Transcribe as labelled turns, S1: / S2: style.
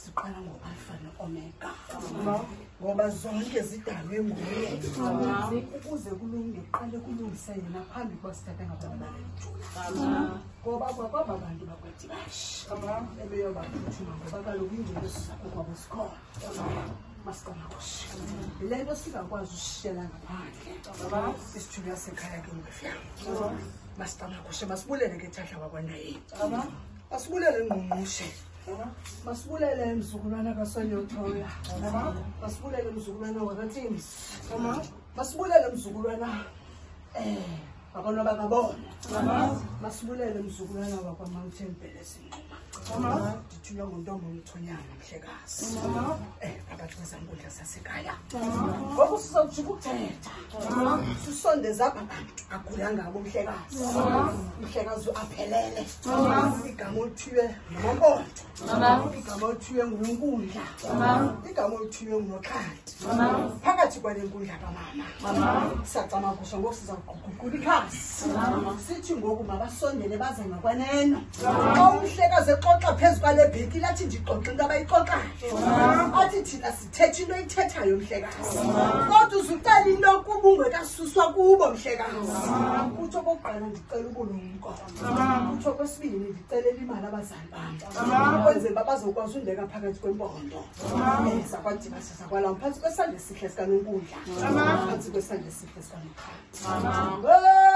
S1: siqala ngo-alpha no-omega ngoba zonke zidalwe nguye ukuze kulunge qale kulungise yena phambi kuba sithathe ngabantwana bethu ngoba kwaba bantu bakwethi ebeyobaphuthuma ngoba kaloku ingcebo sizakho kwabo sikhona masiqonakoshe le nto singakwazi usishiyela ngaphandle isithunywa sekhaya ke ngefyam masiqonakoshe masibulele ke thahla wakwanayini masibulele ngqungqushe masibulele mzukulwana kaSonyotoya masibulele mzukulwana wakaThembi masibulele mzukulwana abantwana bakabona masibulele mzukulwana wakwaMountain Blessing ndithunywa nguntombi omthonyana mhlekazi phakathi kwezankundla zasekhaya ngoku sizawujika ukuthetha sisondeza apha bantu agula ngabo mhlekazi aphelele igama olithiywe noMampondo igama olithiywe nguNkundla igama olithiywe nguNoxhanti phakathi kwale nkundla kamama siyacama kusho ngoku sizawuguqula ikhasi sithi ngoku mabasondele baze ngakwaneno umhlekazi xoxa phezu kwale bheki lathi ndixoxe into abayixoxayo athi thina sithetha into oyithethayo mhlekazi kodwa uzucela into kuba ungekasuswa kubo mhlekazi kutsho okokuqala ndicela ubulumko kutsho kwesibini ndicelela imali abazali bam ukwenzela uba bazokwazi undeka phakathi kwempondo zakwadibasa zakwalawo phantsi kwesandla esihle sikanonkundla phantsi kwesandla esihle sikanoxhanti